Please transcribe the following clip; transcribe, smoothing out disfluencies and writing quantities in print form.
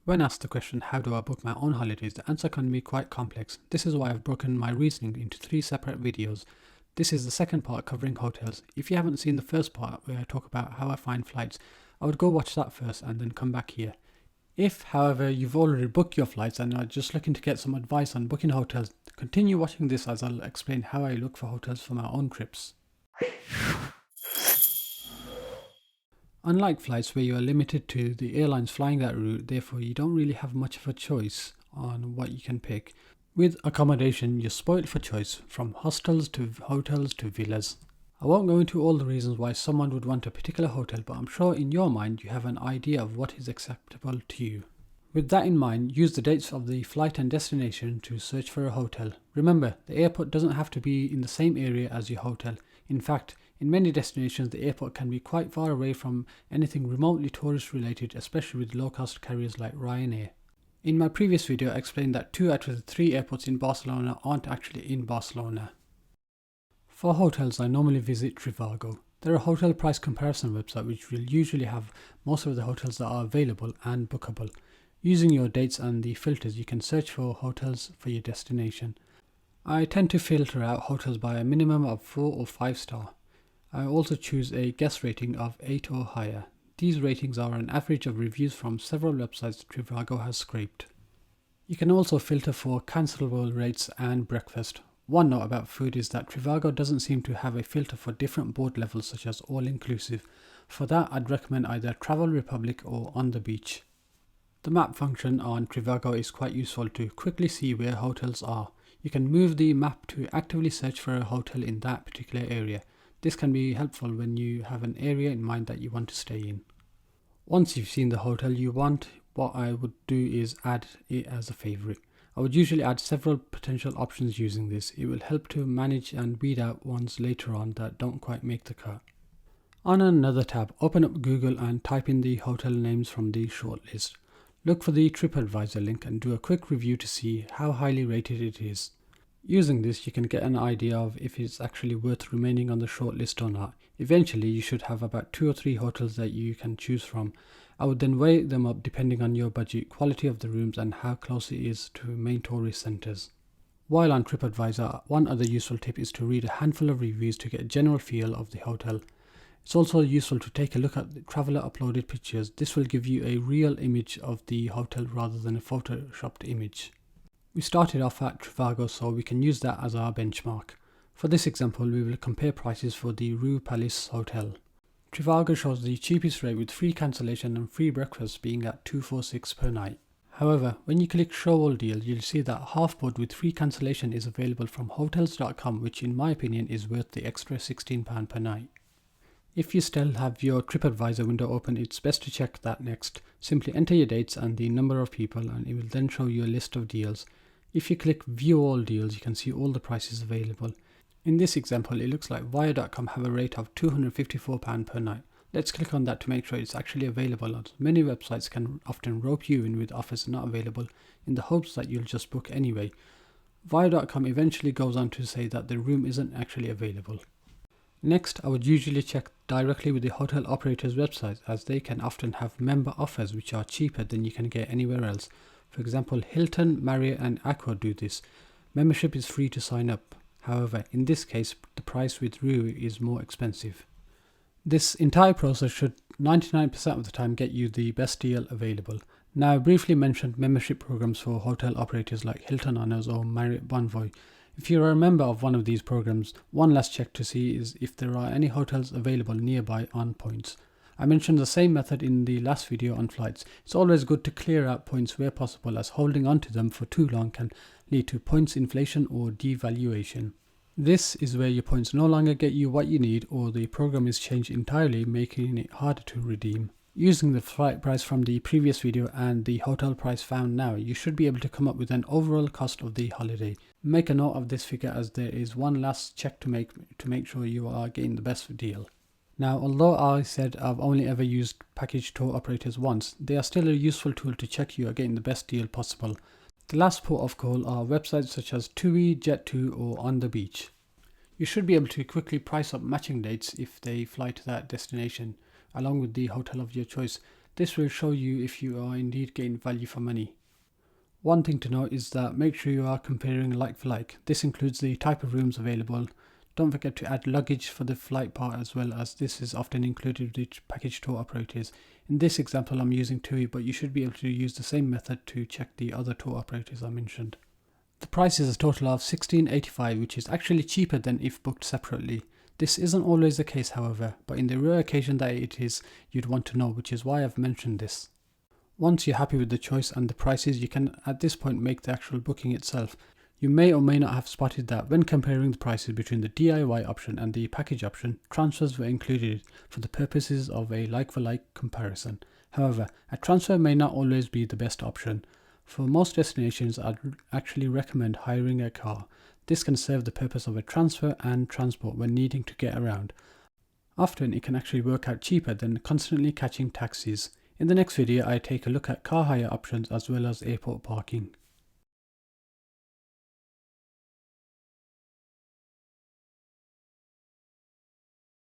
When asked the question, how do I book my own holidays, the answer can be quite complex. This is why I've broken my reasoning into 3 separate videos. This is the second part covering hotels. If you haven't seen the first part where I talk about how I find flights, I would go watch that first and then come back here. If, however, you've already booked your flights and are just looking to get some advice on booking hotels, continue watching this as I'll explain how I look for hotels for my own trips. Unlike flights where you are limited to the airlines flying that route, therefore you don't really have much of a choice on what you can pick. With accommodation, you're spoiled for choice, from hostels to hotels to villas. I won't go into all the reasons why someone would want a particular hotel, but I'm sure in your mind you have an idea of what is acceptable to you. With that in mind, use the dates of the flight and destination to search for a hotel. Remember, the airport doesn't have to be in the same area as your hotel. In fact, in many destinations, the airport can be quite far away from anything remotely tourist related, especially with low-cost carriers like Ryanair. In my previous video, I explained that 2 out of the 3 airports in Barcelona aren't actually in Barcelona. For hotels, I normally visit Trivago. They're a hotel price comparison website which will usually have most of the hotels that are available and bookable. Using your dates and the filters, you can search for hotels for your destination. I tend to filter out hotels by a minimum of 4 or 5 star. I also choose a guest rating of 8 or higher. These ratings are an average of reviews from several websites Trivago has scraped. You can also filter for cancelable rates and breakfast. One note about food is that Trivago doesn't seem to have a filter for different board levels such as all-inclusive. For that, I'd recommend either Travel Republic or On the Beach. The map function on Trivago is quite useful to quickly see where hotels are. You can move the map to actively search for a hotel in that particular area. This can be helpful when you have an area in mind that you want to stay in. Once you've seen the hotel you want, what I would do is add it as a favorite. I would usually add several potential options using this. It will help to manage and weed out ones later on that don't quite make the cut. On another tab, open up Google and type in the hotel names from the shortlist. Look for the TripAdvisor link and do a quick review to see how highly rated it is. Using this, you can get an idea of if it's actually worth remaining on the shortlist or not. Eventually, you should have about 2 or 3 hotels that you can choose from. I would then weigh them up depending on your budget, quality of the rooms and how close it is to main tourist centres. While on TripAdvisor, one other useful tip is to read a handful of reviews to get a general feel of the hotel. It's also useful to take a look at the traveller uploaded pictures. This will give you a real image of the hotel rather than a photoshopped image. We started off at Trivago, so we can use that as our benchmark. For this example, we will compare prices for the Rue Palace Hotel. Trivago shows the cheapest rate with free cancellation and free breakfast being at $246 per night. However, when you click show all deals, you'll see that half board with free cancellation is available from hotels.com, which in my opinion is worth the extra £16 per night. If you still have your TripAdvisor window open, it's best to check that next. Simply enter your dates and the number of people and it will then show you a list of deals. If you click view all deals, you can see all the prices available. In this example, it looks like Via.com have a rate of £254 per night. Let's click on that to make sure it's actually available, as many websites can often rope you in with offers not available in the hopes that you'll just book anyway. Via.com eventually goes on to say that the room isn't actually available. Next, I would usually check directly with the hotel operator's website, as they can often have member offers which are cheaper than you can get anywhere else. For example, Hilton, Marriott and Accor do this. Membership is free to sign up. However, in this case, the price with Rue is more expensive. This entire process should 99% of the time get you the best deal available. Now, I briefly mentioned membership programs for hotel operators like Hilton Honors or Marriott Bonvoy. If you are a member of one of these programs, one last check to see is if there are any hotels available nearby on points. I mentioned the same method in the last video on flights. It's always good to clear out points where possible, as holding on to them for too long can lead to points inflation or devaluation. This is where your points no longer get you what you need, or the program is changed entirely, making it harder to redeem. Using the flight price from the previous video and the hotel price found now, you should be able to come up with an overall cost of the holiday. Make a note of this figure, as there is one last check to make sure you are getting the best deal. Now, although I said I've only ever used package tour operators once, they are still a useful tool to check you are getting the best deal possible. The last port of call are websites such as TUI, Jet2 or On the Beach. You should be able to quickly price up matching dates if they fly to that destination, along with the hotel of your choice. This will show you if you are indeed getting value for money. One thing to note is that make sure you are comparing like for like. This includes the type of rooms available. Don't forget to add luggage for the flight part, as well as this is often included with package tour operators. In this example I'm using TUI, but you should be able to use the same method to check the other tour operators I mentioned. The price is a total of $16.85, which is actually cheaper than if booked separately. This isn't always the case, however, but in the rare occasion that it is, you'd want to know, which is why I've mentioned this. Once you're happy with the choice and the prices, you can at this point make the actual booking itself. You may or may not have spotted that when comparing the prices between the DIY option and the package option, transfers were included for the purposes of a like-for-like comparison. However, a transfer may not always be the best option. For most destinations, I'd actually recommend hiring a car. This can serve the purpose of a transfer and transport when needing to get around. Often it can actually work out cheaper than constantly catching taxis. In the next video, I take a look at car hire options as well as airport parking.